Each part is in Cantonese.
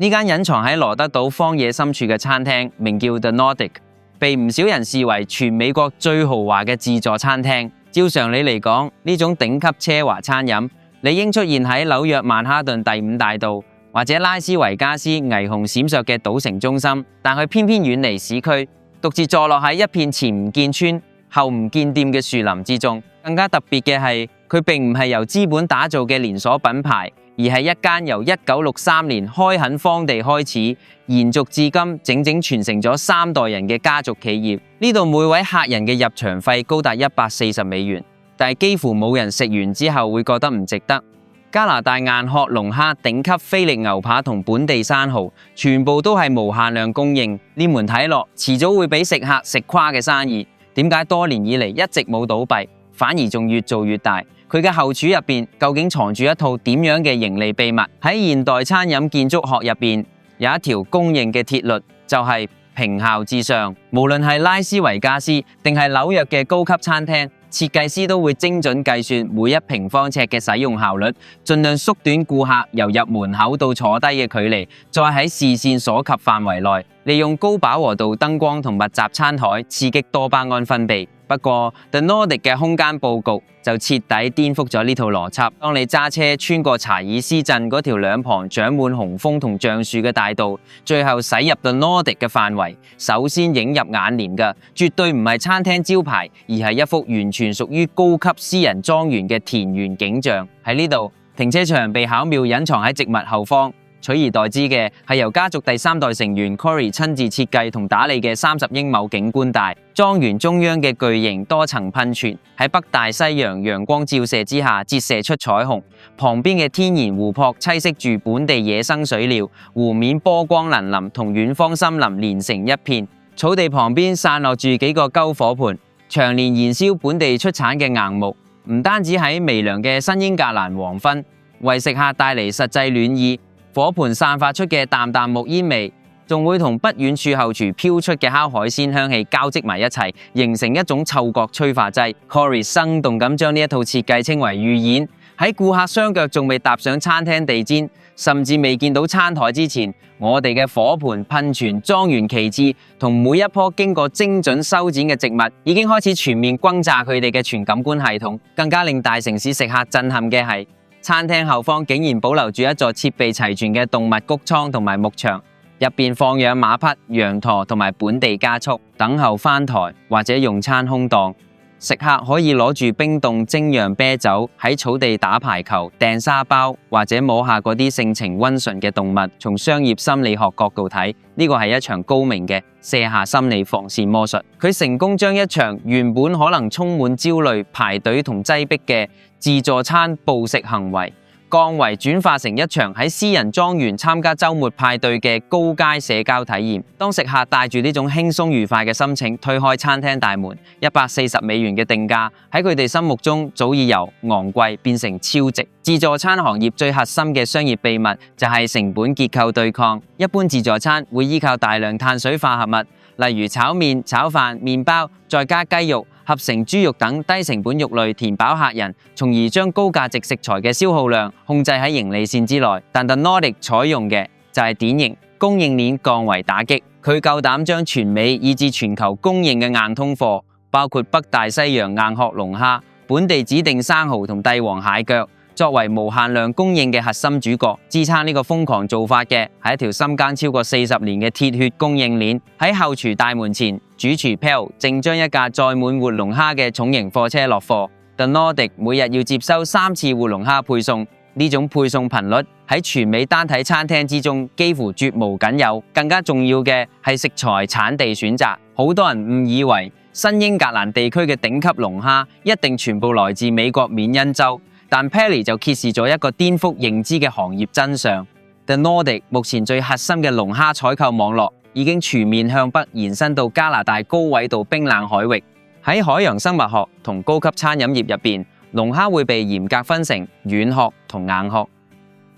呢間隱藏喺羅德島荒野深處嘅餐廳，名叫 The Nordic， 被唔少人視為全美國最豪華嘅自助餐廳。照常理嚟講，呢種頂級奢華餐飲理應出現喺紐約曼哈頓第5大道或者拉斯維加斯霓虹閃爍嘅賭城中心，但佢偏偏遠離市區，獨自坐落喺一片前唔見村後唔見店嘅樹林之中。更加特別嘅係，佢並唔係由資本打造嘅連鎖品牌，而係一間由1963年開墾荒地開始，延續至今，整整傳承咗3代人嘅家族企業。呢度每位客人嘅入場費高達140美元，但係幾乎冇人食完之後會覺得唔值得。加拿大硬殼龍蝦、頂級菲力牛扒同本地生蠔，全部都係無限量供應。呢門睇落遲早會俾食客食垮嘅生意，點解多年以嚟一直冇倒閉，反而仲越做越大？佢嘅後廚入邊究竟藏住一套點樣嘅盈利秘密？喺現代餐飲建築學入邊有一條公認嘅鐵律，就係平效至上。無論係拉斯維加斯定係紐約嘅高級餐廳，設計師都會精準計算每一平方尺嘅使用效率，盡量縮短顧客由入門口到坐低嘅距離，再喺視線所及範圍內，利用高飽和度燈光同密集餐台刺激多巴胺分泌。不過 The Nordic 嘅空間佈局就徹底顛覆咗呢套邏輯。當你揸車穿過查爾斯鎮嗰條兩旁長滿紅楓同橡樹嘅大道，最後駛入 The Nordic 嘅範圍，首先映入眼簾嘅絕對唔係餐廳招牌，而係一幅完全屬於高級私人莊園嘅田園景象。喺呢度，停車場被巧妙隱藏喺植物後方，取而代之嘅係由家族第3代成員 Corey 親自設計同打理嘅30英畝景觀帶。莊園中央嘅巨型多層噴泉喺北大西洋陽光照射之下折射出彩虹，旁邊嘅天然湖泊棲息住本地野生水鳥，湖面波光粼粼，同遠方森林連成一片。草地旁邊散落住幾個篝火盆，長年燃燒本地出產嘅硬木，唔單止喺微涼嘅新英格蘭黃昏為食客帶嚟實際暖意，火盆散發出嘅淡淡木煙味，仲會同不遠處後廚飄出嘅烤海鮮香氣交織埋一齊，形成一種嗅覺催化劑。Corey 生動咁將呢一套設計稱為預演。喺顧客雙腳仲未踏上餐廳地氈，甚至未見到餐台之前，我哋嘅火盆、噴泉、莊園旗幟同每一棵經過精準修剪嘅植物，已經開始全面轟炸佢哋嘅全感官系統。更加令大城市食客震撼嘅係，餐廳後方竟然保留住一座設備齊全嘅動物谷倉同埋牧場，入邊放養馬匹、羊駝同埋本地家畜，等候翻台或者用餐空檔。食客可以攞住冰凍精釀啤酒喺草地打排球、掟沙包，或者摸下嗰啲性情溫順嘅動物。從商業心理學角度睇，呢個係一場高明嘅卸下心理防線魔術。佢成功將一場原本可能充滿焦慮、排隊同擠迫嘅自助餐暴食行為，降維轉化成一場喺私人莊園參加週末派對嘅高階社交體驗。當食客帶住呢種輕鬆愉快嘅心情推開餐廳大門，140美元嘅定價喺佢哋心目中早已由昂貴變成超值。自助餐行業最核心嘅商業秘密就係成本結構對抗。一般自助餐會依靠大量碳水化合物，例如炒麵、炒飯、麵包，再加雞肉、合成豬肉等低成本肉類填飽客人，從而將高價值食材嘅消耗量控制喺盈利線之內。但 The Nordic 採用嘅就係典型供應鏈降維打擊，佢夠膽將全美以至全球公認嘅硬通貨，包括北大西洋硬殼龍蝦、本地指定生蠔同帝王蟹腳，作為無限量供應嘅核心主角。支撐呢個瘋狂做法嘅係一條深耕超過40年嘅鐵血供應鏈。喺後廚大門前，主廚 Pell 正將一架載滿活龍蝦嘅重型貨車落貨。The Nordic 每日要接收3次活龍蝦配送，呢種配送頻率喺全美單體餐廳之中幾乎絕無僅有。更加重要嘅係食材產地選擇，好多人誤以為新英格蘭地區嘅頂級龍蝦一定全部來自美國緬因州。但 Pelly 就揭示咗一個顛覆認知嘅行業真相。The Nordic 目前最核心嘅龍蝦採購網絡已經全面向北延伸到加拿大高緯度冰冷海域。喺海洋生物學同高級餐飲業入邊，龍蝦會被嚴格分成軟殼同硬殼。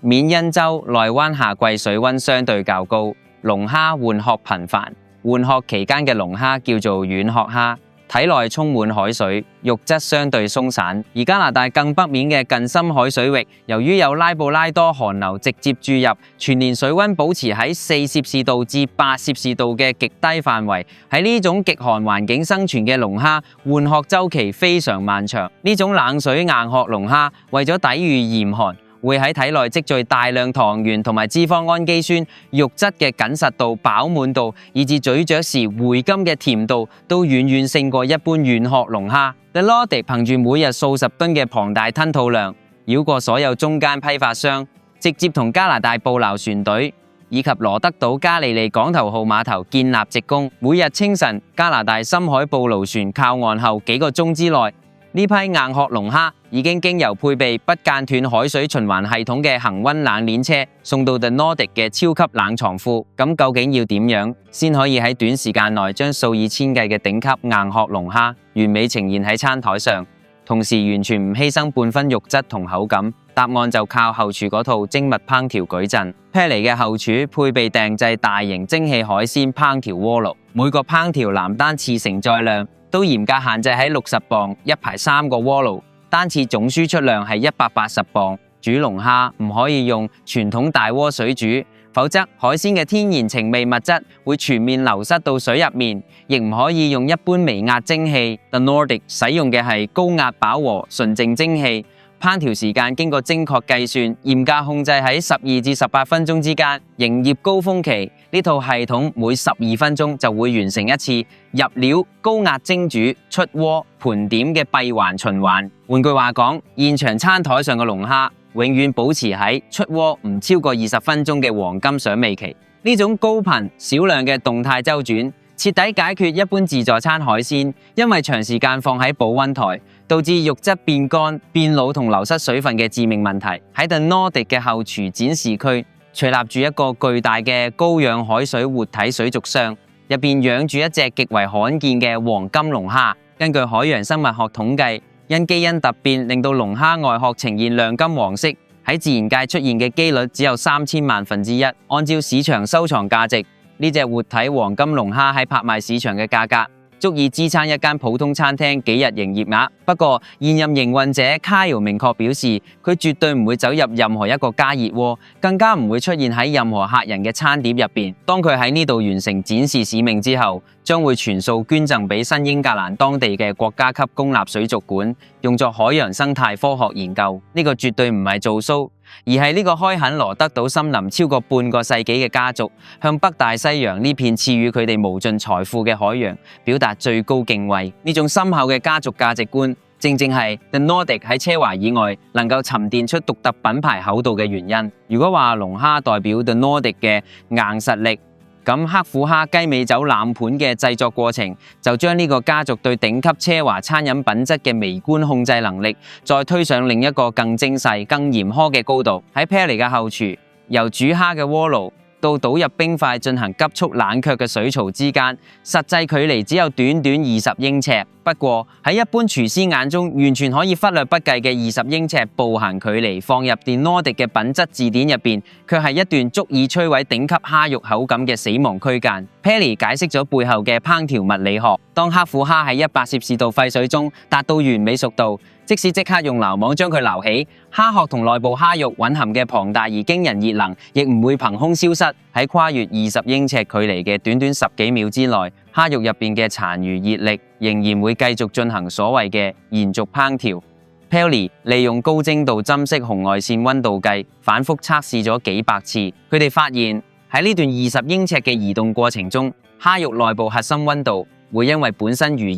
緬因州內灣夏季水溫相對較高，龍蝦換殼頻繁。換殼期間嘅龍蝦叫做軟殼蝦。體內充滿海水，肉質相對鬆散。而加拿大更北面嘅近深海水域，由於有拉布拉多寒流直接注入，全年水溫保持喺4°C至8°C嘅極低範圍。喺呢種極寒環境生存嘅龍蝦，換殼週期非常漫長。呢種冷水硬殼龍蝦為咗抵禦嚴寒，會喺體內積聚大量糖原同埋脂肪氨基酸，肉質嘅緊實度、飽滿度，以至咀嚼時回甘嘅甜度，都遠遠勝過一般軟殼龍蝦。The Nordic 憑住每日數十噸嘅龐大吞吐量，繞過所有中間批發商，直接同加拿大捕撈船隊以及羅德島加利利港頭號碼頭建立直供。每日清晨，加拿大深海捕撈船靠岸後幾個鐘之內，呢批硬殼龍蝦已經經由配備不間斷海水循環系統嘅恆溫冷鏈車送到 The Nordic 嘅超級冷藏庫。咁究竟要點樣先可以喺短時間內將數以千計嘅頂級硬殼龍蝦完美呈現喺餐台上，同時完全唔犧牲半分肉質同口感？答案就靠後廚嗰套精密烹調矩陣。Perry 嘅後廚配備訂製大型蒸汽海鮮烹調鍋爐，每個烹調籃單次承載量都嚴格限制喺60磅，一排3個鍋爐，單次總輸出量係180磅。煮龍蝦唔可以用傳統大鍋水煮，否則海鮮嘅天然澄味物質會全面流失到水入面，亦唔可以用一般微壓蒸汽。The Nordic 使用嘅係高壓飽和純淨蒸汽，烹調時間經過精確計算，嚴格控制喺12至18分鐘之間。營業高峰期，呢套系統每12分鐘就會完成一次入料、高壓蒸煮、出鍋、盤點嘅閉環循環。換句話講，現場餐台上嘅龍蝦永遠保持喺出鍋唔超過20分鐘嘅黃金賞味期。呢種高頻少量嘅動態周轉，徹底解決一般自助餐海鮮因為長時間放喺保溫台，導致肉質變乾、變老同流失水分嘅致命問題。喺 The Nordic 嘅後廚展示區，矗立住一個巨大嘅高氧海水活體水族箱，入邊養住一隻極為罕見嘅黃金龍蝦。根據海洋生物學統計，因基因突變令到龍蝦外殼呈現亮金黃色，喺自然界出現嘅機率只有3000萬分之一。按照市場收藏價值，呢隻活體黃金龍蝦喺拍賣市場嘅價格足以支撐一間普通餐廳幾日營業額。不過現任營運者 Kyle 明確表示，佢絕對唔會走入任何一個加熱鍋，更加唔會出現喺任何客人嘅餐碟入邊。當佢喺呢度完成展示使命之後，將會全數捐贈俾新英格蘭當地嘅國家級公立水族館，用作海洋生態科學研究。呢個絕對唔係做 show，而係呢個開墾羅德島森林超過半個世紀嘅家族，向北大西洋呢片賜予佢哋無盡財富嘅海洋表達最高敬畏。呢種深厚嘅家族價值觀，正正係 The Nordic 喺奢華以外能夠沉澱出獨特品牌厚度嘅原因。如果話龍蝦代表 The Nordic 嘅硬實力，咁黑虎蝦雞尾酒冷盤嘅製作過程，就將呢個家族對頂級奢華餐飲品質嘅微觀控制能力，再推上另一個更精細、更嚴苛嘅高度。喺 Perry 嘅後廚，由煮蝦嘅鍋爐到倒入冰塊進行急速冷卻嘅水槽之間，實際距離只有短短20英尺。不過喺一般廚師眼中，完全可以忽略不計嘅20英尺步行距離，放入 The Nordic 嘅品質字典入邊，卻係一段足以摧毀頂級蝦肉口感嘅死亡區間。Perry 解釋咗背後嘅烹調物理學。當黑虎蝦喺180°C沸水中達到完美熟度，即使即刻用撈網將佢撈起，蝦殼同內部蝦肉蘊含嘅龐大而驚人熱能，亦唔會憑空消失。喺跨越20英尺距離嘅短短10幾秒之內，蝦肉入邊嘅殘餘熱力仍然會繼續進行所謂嘅延續烹調。Perry 利用高精度針式紅外線溫度計，反覆測試咗幾百次，佢哋發現喺呢段20英尺嘅移動過程中，蝦肉內部核心溫度會因為本身餘熱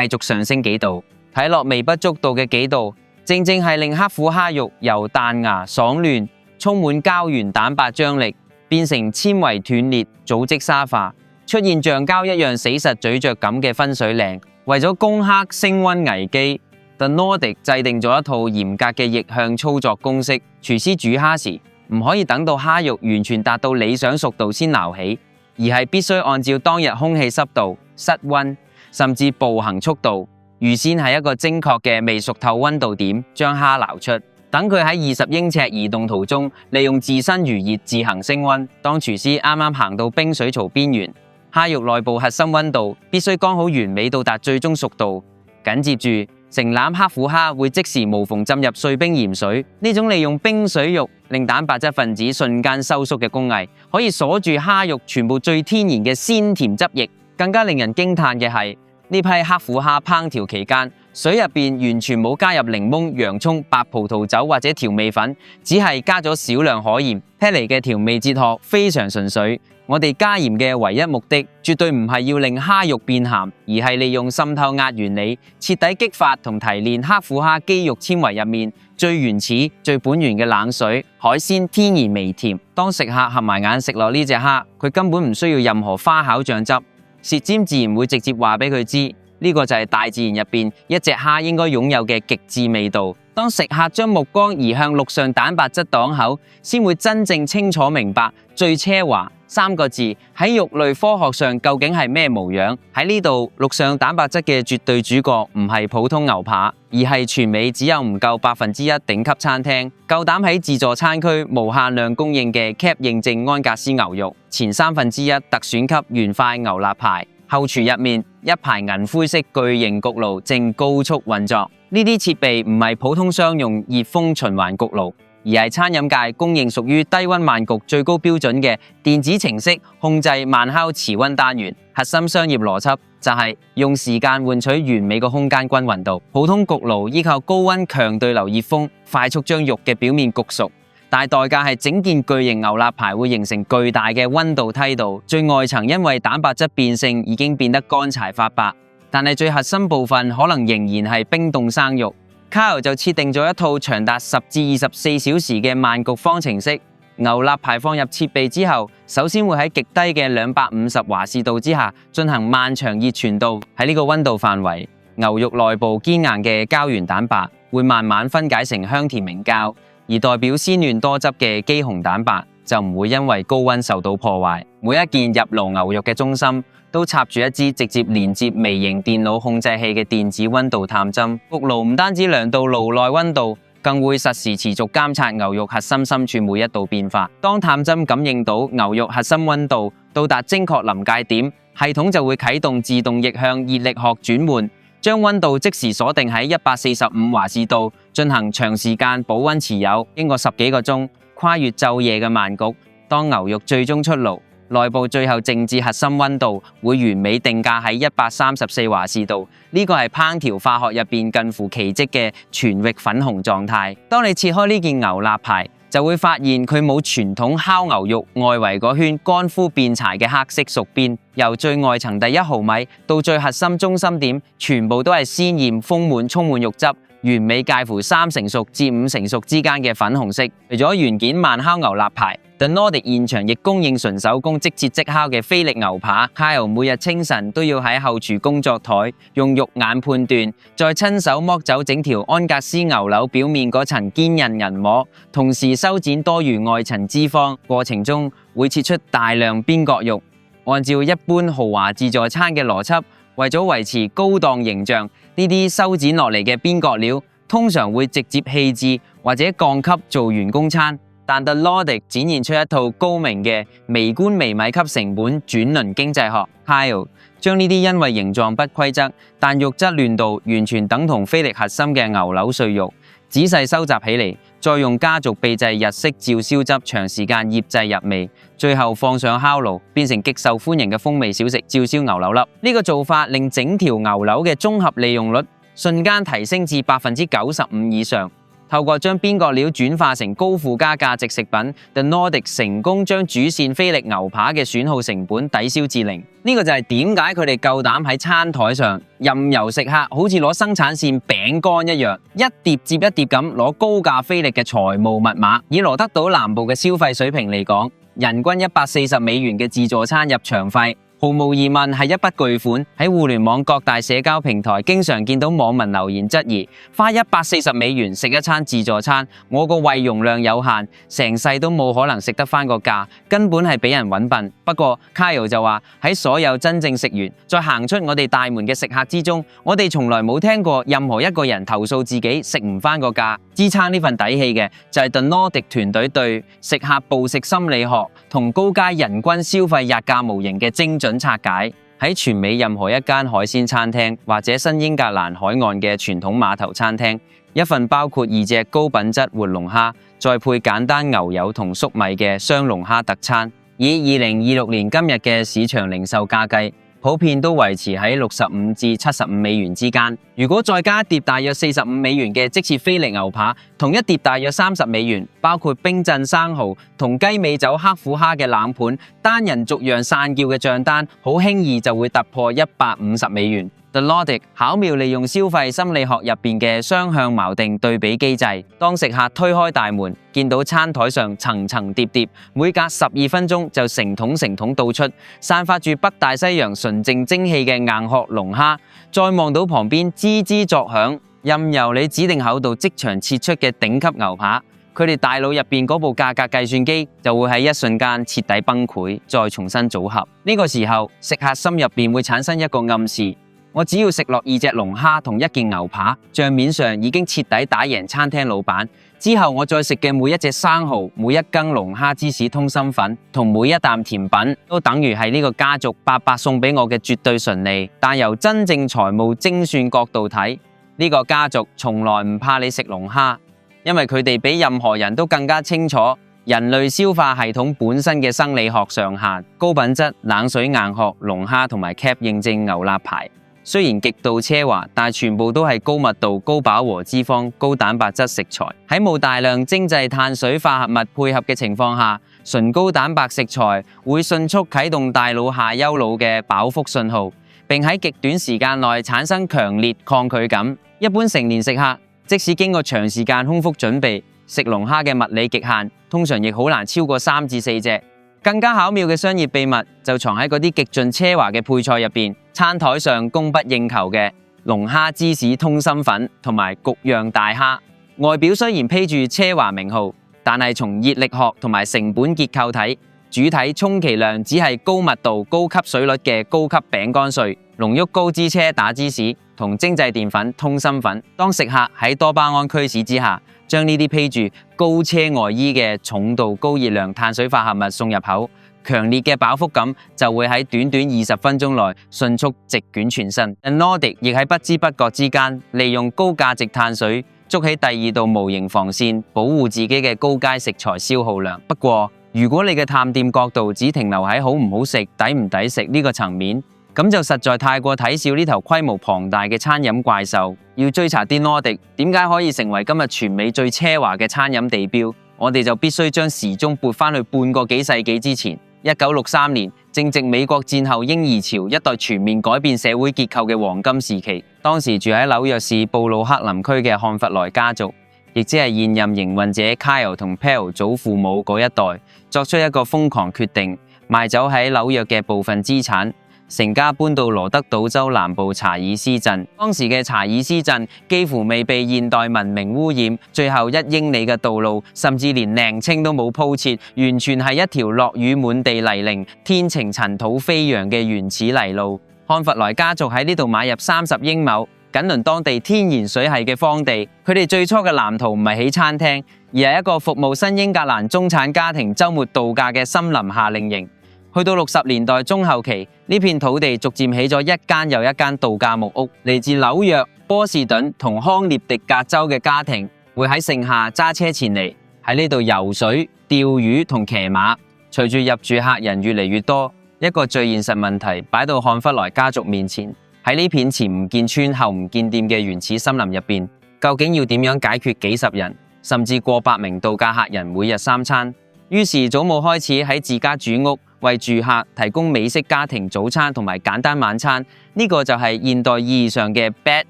繼續上升幾度。睇落微不足道嘅幾度，正正係令黑虎蝦肉由彈牙爽嫩、充滿膠原蛋白張力，變成纖維斷裂、組織沙化，出現橡膠一樣死實咀嚼感嘅分水嶺。為咗攻克升溫危機， The Nordic 制定咗一套嚴格嘅逆向操作公式。廚師煮蝦時唔可以等到蝦肉完全達到理想熟度先撈起，而係必須按照當日空氣濕度、室溫甚至步行速度，預先喺一個精確嘅未熟透溫度點將蝦撈出，等佢喺20英尺移動途中利用自身餘熱自行升溫。當廚師啱啱行到冰水槽邊緣，蝦肉內部核心溫度必須剛好完美到達最終熟度。緊接住，成籃黑虎蝦會即時無縫浸入碎冰鹽水，呢種利用冰水浴令蛋白質分子瞬間收縮嘅工藝，可以鎖住蝦肉全部最天然嘅鮮甜汁液。更加令人驚嘆嘅係，呢批黑虎蝦烹調期間，水入邊完全冇加入檸檬、洋蔥、白葡萄酒或者調味粉，只係加咗少量海鹽。睇嚟嘅調味哲學非常純粹。我哋加鹽嘅唯一目的，絕對唔係要令蝦肉變鹹，而係利用滲透壓原理，徹底激發同提煉黑虎蝦肌肉纖維入面最原始、最本源嘅冷水海鮮天然微甜。當食客合埋眼食落呢隻蝦，佢根本唔需要任何花巧醬汁。舌尖自然會直接話俾佢知，呢個就係大自然入邊一隻蝦應該擁有嘅極致味道。當食客將目光移向陸上蛋白質檔口，先會真正清楚明白最奢華3個字喺肉類科學上究竟係咩模樣。喺呢度，陸上蛋白質嘅絕對主角唔係普通牛扒，而係全美只有唔夠1%頂級餐廳夠膽喺自助餐區無限量供應嘅 CAP 認證安格斯牛肉，前1/3特選級原塊牛肋排。後廚入面一排銀灰色巨型焗爐正高速運作，呢啲設備唔係普通商用熱風循環焗爐，而係餐飲界公認屬於低溫慢焗最高標準嘅電子程式控制慢烤持溫單元。核心商業邏輯就係用時間換取完美嘅空間均匀度。普通焗爐依靠高溫強對流熱風快速將肉嘅表面焗熟，但代價係整件巨型牛肋排會形成巨大嘅溫度梯度，最外層因為蛋白質變性已經變得乾柴發白，但係最核心部分可能仍然係冰凍生肉。Kyle 就設定咗一套長達10至24小時嘅慢焗方程式。牛肋排放入設備之後，首先會喺極低嘅250華氏度之下進行漫長熱傳導。喺呢個溫度範圍，牛肉內部堅硬嘅膠原蛋白會慢慢分解成香甜明膠，而代表鮮嫩多汁嘅肌紅蛋白就唔會因為高溫受到破壞。每一件入爐牛肉嘅中心都插住一支直接連接微型電腦控制器嘅電子溫度探針。焗爐唔單止量到爐內溫度，更會實時持續監察牛肉核心深處每一度變化。當探針感應到牛肉核心溫度到達精確臨界點，系統就會啟動自動逆向熱力學轉換，將溫度即時鎖定喺145華氏度，進行長時間保溫持有。經過10幾個鐘，跨越晝夜嘅慢焗，當牛肉最終出爐，內部最後靜置核心溫度會完美定格喺134華氏度，呢個係烹調化學入邊近乎奇蹟嘅全域粉紅狀態。當你切開呢件牛肋排，就會發現佢冇傳統烤牛肉外圍嗰圈乾枯變柴嘅黑色熟邊，由最外層第1毫米到最核心中心點，全部都係鮮豔豐滿充滿肉汁，完美介乎3成熟至5成熟之間嘅粉紅色。除咗原件慢烤牛肋排，The Nordic 現場亦供應純手工即切即烤嘅菲力牛扒。Kyle 每日清晨都要喺後廚工作台用肉眼判斷，再親手剝走整條安格斯牛柳表面嗰層堅韌銀膜，同時修剪多餘外層脂肪。過程中會切出大量邊角肉。按照一般豪華自助餐嘅邏輯，為咗維持高檔形象，呢啲修剪落嚟嘅邊角料通常會直接棄置或者降級做員工餐。但 The Nordic 展現出一套高明嘅微觀微米級成本轉輪經濟學。Kyle 將呢啲因為形狀不規則但肉質嫩度完全等同菲力核心嘅牛柳碎肉仔細收集起嚟，再用家族秘製日式照燒汁長時間醃製入味，最後放上烤爐，變成極受歡迎嘅風味小食照燒牛柳粒。呢個做法令整條牛柳嘅綜合利用率瞬間提升至95%以上。透過將邊角料轉化成高附加價值食品 ，The Nordic 成功將主線菲力牛扒嘅損耗成本抵消至0。呢個就係點解佢哋夠膽喺餐台上任由食客好似攞生產線餅乾一樣，一碟接一碟咁攞高價菲力嘅財務密碼。以羅德島南部嘅消費水平嚟講，人均140美元嘅自助餐入場費，毫無疑問係一筆巨款。喺互聯網各大社交平台經常見到網民留言質疑，花140美元食一餐自助餐，我個胃容量有限，成世都冇可能食得返個價，根本係俾人搵笨。不過 Kyle 就話喺所有真正食完再行出我哋大門嘅食客之中，我哋從來冇聽過任何一個人投訴自己食唔返個價。支撐呢份底氣嘅就係 The Nordic 團隊對食客暴食心理學同高階人均消費日價模型嘅精準拆解。喺全美任何一間海鮮餐廳或者新英格蘭海岸嘅傳統碼頭餐廳，一份包括2隻高品質活龍蝦，再配簡單牛油同粟米嘅雙龍蝦特餐，以2026年今日嘅市場零售價計，普遍都維持喺65至75美元之間。如果再加一碟大約45美元嘅即切菲力牛扒，同一碟大約30美元，包括冰鎮生蠔同雞尾酒黑虎蝦嘅冷盤，單人逐樣散叫嘅賬單，好輕易就會突破150美元。The Nordic 巧妙利用消費心理學入邊嘅雙向錨定對比機制，當食客推開大門，見到餐台上層層疊疊，每隔12分鐘就成桶倒出，散發住北大西洋純正蒸汽嘅硬殼龍蝦，再望到旁邊吱吱作響，任由你指定厚度即場切出嘅頂級牛扒，佢哋大腦入邊嗰部價格計算機就會喺一瞬間徹底崩潰，再重新組合。呢個時候，食客心入邊會產生一個暗示。我只要食落2隻龍蝦同1件牛扒，賬面上已經徹底打贏餐廳老闆。之後我再食嘅每一隻生蠔、每一羹龍蝦芝士通心粉同每一啖甜品，都等於係呢個家族白白送俾我嘅絕對純利。但由真正財務精算角度睇，呢個家族從來唔怕你食龍蝦，因為佢哋比任何人都更加清楚人類消化系統本身嘅生理學上限。高品質冷水硬殼龍蝦同埋 CAP 認證牛肋排。雖然極度奢華，但全部都係高密度、高飽和脂肪、高蛋白質食材。喺冇大量精製碳水化合物配合嘅情況下，純高蛋白食材會迅速啟動大腦下丘腦嘅飽腹信號，並喺極短時間內產生強烈抗拒感。一般成年食客即使經過長時間空腹準備，食龍蝦嘅物理極限通常亦好難超過3至4隻。更加巧妙嘅商業秘密就藏喺嗰啲極盡奢華嘅配菜入邊，餐台上供不應求嘅龍蝦芝士通心粉同埋焗釀大蝦。外表雖然披住奢華名號，但係從熱力學同埋成本結構睇，主體充其量只係高密度、高吸水率嘅高級餅乾碎、濃郁高脂車打芝士同精製澱粉通心粉。當食客喺多巴胺驅使之下，將呢啲披住高奢外衣嘅重度高熱量碳水化合物送入口，強烈嘅飽腹感就會喺短短20分鐘內迅速席捲全身。The Nordic 亦喺不知不覺之間，利用高價值碳水築起第2道無形防線，保護自己嘅高階食材消耗量。不過，如果你嘅探店角度只停留喺好唔好食、抵唔抵食呢個層面，咁就實在太過睇笑呢頭規模龐大嘅餐飲怪獸。要追查啲 Nordic 點解可以成為今日全美最奢華嘅餐飲地標，我哋就必須將時鐘撥返去半個幾世紀之前。1963年，正值美國戰後嬰兒潮一代全面改變社會結構嘅黃金時期。當時住喺紐約市布魯克林區嘅漢弗萊家族，亦即係現任營運者 Kyle 同 Pelle 祖父母嗰一代，作出一個瘋狂決定，賣走喺紐約嘅部分資產，成家搬到羅德島州南部查爾斯鎮。當時嘅查爾斯鎮幾乎未被現代文明污染，最後1英里嘅道路甚至連瀝青都冇鋪設，完全係一條落雨滿地泥濘、天晴塵土飛揚嘅原始泥路。漢弗萊家族喺呢度買入30英畝，緊鄰當地天然水系嘅荒地。佢哋最初嘅藍圖唔係起餐廳，而係一個服務新英格蘭中產家庭週末度假嘅森林夏令營。去到60年代中後期，呢片土地逐漸起咗一間又一間度假木屋。嚟自紐約、波士頓同康涅狄格州嘅家庭會喺盛夏揸車前嚟，喺呢度游水、釣魚同騎馬。隨住入住客人越嚟越多，一個最現實問題擺到漢弗萊家族面前。喺呢片前唔見村後唔見店嘅原始森林入邊，究竟要點樣解決幾十人甚至過百名度假客人每日3餐？於是祖母開始喺自家主屋為住客提供美式家庭早餐同埋簡單晚餐，呢個就係現代意義上嘅 Bed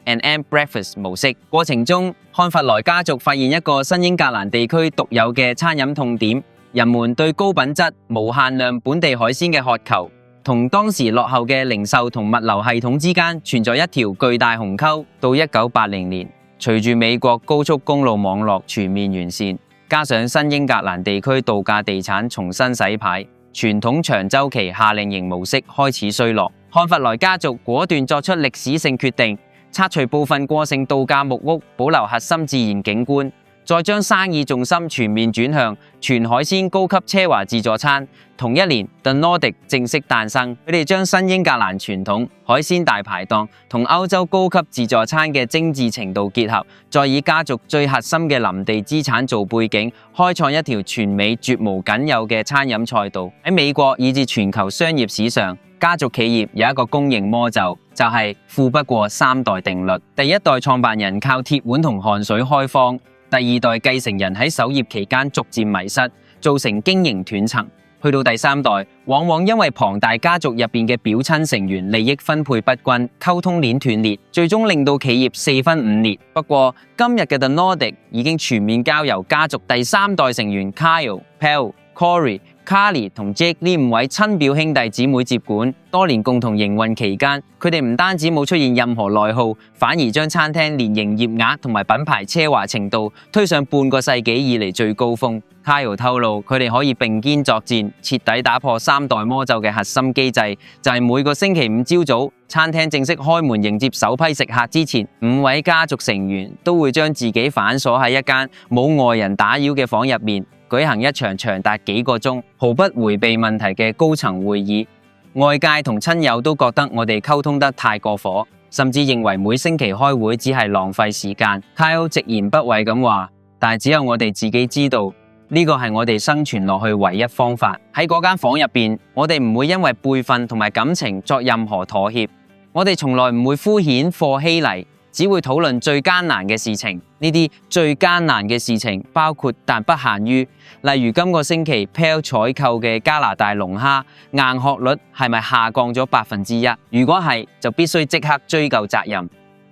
and Breakfast 模式。過程中，漢弗萊家族發現一個新英格蘭地區獨有嘅餐飲痛點，人們對高品質、無限量本地海鮮嘅渴求，同當時落後嘅零售同物流系統之間存在一條巨大鴻溝。到1980年，隨住美國高速公路網絡全面完善，加上新英格蘭地區度假地產重新洗牌，傳統長週期夏令營模式開始衰落。漢弗萊家族果斷作出歷史性決定，拆除部分過剩度假木屋，保留核心自然景觀，再將生意重心全面轉向全海鮮高級奢華自助餐。同一年 ，The Nordic 正式誕生。佢哋將新英格蘭傳統海鮮大排檔同歐洲高級自助餐嘅精緻程度結合，再以家族最核心嘅林地資產做背景，開創一條全美絕無僅有嘅餐飲賽道。喺美國以至全球商業史上，家族企業有一個公認魔咒，就係富不過三代定律。第一代創辦人靠鐵腕同汗水開荒，第二代繼承人喺守業期間逐漸迷失，造成經營斷層。去到第三代，往往因為龐大家族入邊嘅表親成員利益分配不均，溝通鏈斷裂，最終令到企業四分五裂。不過今日嘅 The Nordic 已經全面交由家族第三代成員 Kyle、Pell、Corey、Carly 同 Jake 呢五位親表兄弟姊妹接管。多年共同營運期間，佢哋唔單止冇出現任何內耗，反而將餐廳年營業額同埋品牌奢華程度推上半個世紀以嚟最高峰。Kyle 透露，佢哋可以並肩作戰，徹底打破三代魔咒嘅核心機制，就係每個星期五朝早，餐廳正式開門迎接首批食客之前，五位家族成員都會將自己反鎖喺一間冇外人打擾嘅房入面，舉行一場長達幾個鐘、毫不迴避問題嘅高層會議。外界同親友都覺得我哋溝通得太過火，甚至認為每星期開會只係浪費時間。Kyle 直言不諱咁話，但係只有我哋自己知道，呢個係我哋生存落去唯一方法。喺嗰間房入邊，我哋唔會因為輩分同埋感情作任何妥協，我哋從來唔會敷衍和稀泥，只會討論最艱難嘅事情。呢啲最艱難嘅事情包括但不限於，例如今個星期 Pell 採購嘅加拿大龍蝦硬殼率係咪下降咗1%？如果係，就必須即刻追究責任。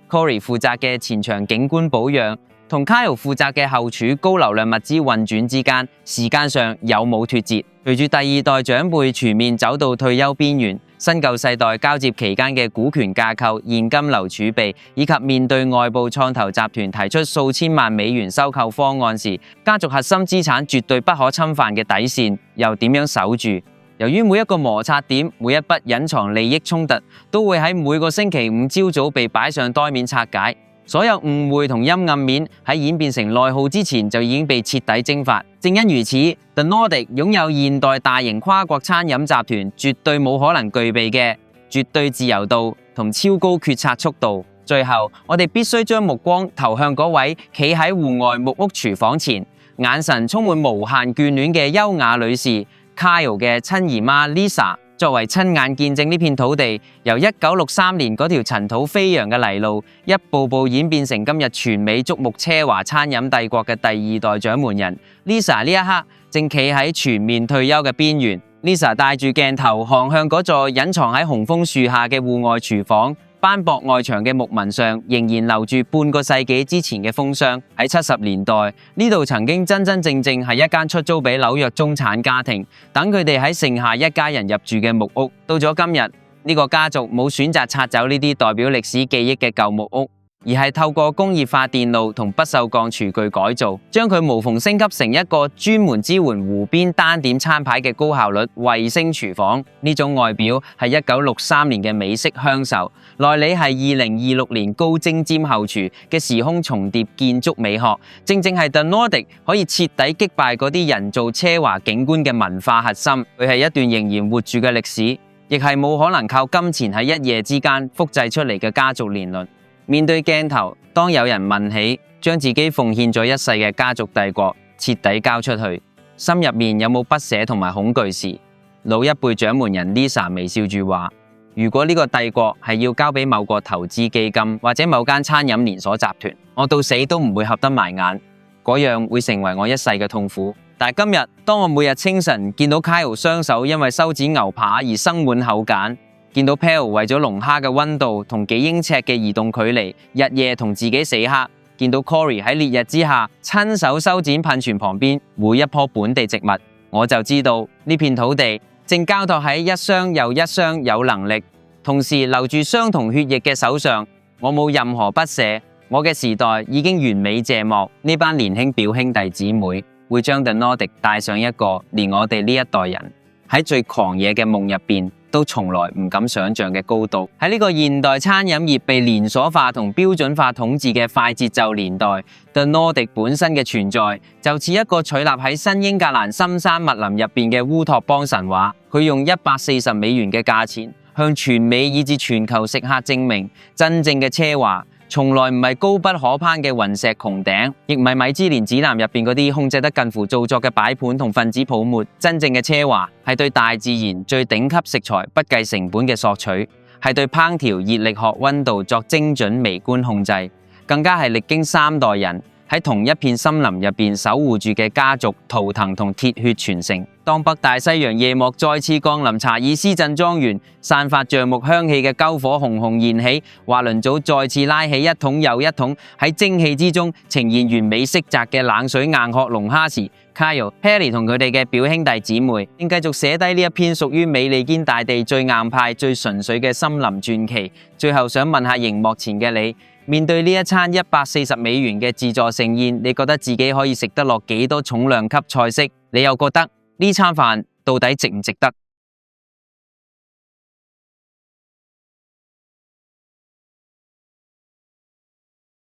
Corey 負責嘅前場景觀保養，同 Kyle 負責嘅後廚高流量物資運轉之間，時間上有冇脫節？隨住第二代長輩全面走到退休邊緣，新舊世代交接期間嘅股權架構、現金流儲備，以及面對外部創投集團提出數千萬美元收購方案時，家族核心資產絕對不可侵犯嘅底線，又點樣守住？由於每一個摩擦點、每一筆隱藏利益衝突，都會喺每個星期五朝早被擺上台面拆解。所有誤會同陰暗面喺演變成內耗之前就已經被徹底蒸發。正因如此 ，The Nordic 擁有現代大型跨國餐飲集團絕對冇可能具備嘅絕對自由度同超高決策速度。最後，我哋必須將目光投向嗰位企喺戶外木屋廚房前，眼神充滿無限眷戀嘅優雅女士 Kyle 嘅親姨媽 Lisa。作為親眼見證呢片土地由1963年嗰條塵土飛揚嘅泥路，一步步演變成今日全美矚目奢華餐飲帝國嘅第二代掌門人 Lisa 呢一刻正企喺全面退休嘅邊緣。Lisa 帶住鏡頭看向嗰座隱藏喺紅楓樹下嘅戶外廚房。斑駁外牆嘅木紋上仍然留住半個世紀之前嘅風霜。喺70年代，呢度曾經真真正正係一間出租俾紐約中產家庭，等佢哋喺剩下一家人入住嘅木屋。到咗今日，呢個家族冇選擇拆走呢啲代表歷史記憶嘅舊木屋，而係透過工業化電路同不鏽鋼廚具改造，將佢無縫升級成一個專門支援湖邊單點餐牌嘅高效率衛星廚房。呢種外表係1963年嘅美式鄉愁，內裏係2026年高精尖後廚嘅時空重疊建築美學。正正係 The Nordic 可以徹底擊敗嗰啲人造奢華景觀嘅文化核心。佢係一段仍然活住嘅歷史，亦係冇可能靠金錢喺一夜之間複製出嚟嘅家族年輪。面對鏡頭，當有人問起將自己奉獻咗一世嘅家族帝國徹底交出去，心入面有冇不捨同埋恐懼時，老一輩掌門人 Lisa 微笑住話：如果呢個帝國係要交俾某個投資基金或者某間餐飲連鎖集團，我到死都唔會合得埋眼，嗰樣會成為我一世嘅痛苦。但係今日，當我每日清晨見到 Kyle 雙手因為修剪牛扒而生滿口繭，見到 Pell 為咗龍蝦嘅溫度同幾英尺嘅移動距離，日夜同自己死磕，見到 Corey 喺烈日之下親手修剪噴泉旁邊每一棵本地植物，我就知道呢片土地正交託喺一雙又一雙有能力，同時流住相同血液嘅手上。我冇任何不捨，我嘅時代已經完美謝幕。呢班年輕表兄弟姊妹會將 The Nordic 帶上一個連我哋呢一代人喺最狂野嘅夢入邊都從來唔敢想象嘅高度。喺呢個現代餐飲業被連鎖化同標準化統治嘅快節奏年代， The Nordic 本身嘅存在就似一個矗立喺新英格蘭深山密林入邊嘅烏托邦神話。佢用140美元嘅價錢向全美以至全球食客證明，真正嘅奢華從來唔係高不可攀嘅雲石穹頂，亦唔係米芝蓮指南入邊嗰啲控制得近乎造作嘅擺盤同分子泡沫。真正嘅奢華係對大自然最頂級食材不計成本嘅索取，係對烹調熱力學溫度作精準微觀控制，更加係歷經3代人喺同一片森林入邊守護住嘅家族圖騰同鐵血傳承。當北大西洋夜幕再次降臨查爾斯鎮莊園，散發橡木香氣嘅篝火熊熊燃起，華倫祖再次拉起一桶又一桶喺蒸汽之中呈現完美色澤嘅冷水硬殼龍蝦時， Kyle、Harry 同佢哋嘅表兄弟姊妹應繼續寫低呢一篇屬於美利堅大地最硬派、最純粹嘅森林傳奇。最後想問下熒幕前嘅你，面對呢一餐140美元嘅自助盛宴，你覺得自己可以食得落幾多重量級菜式？你又覺得呢餐飯到底值唔值得？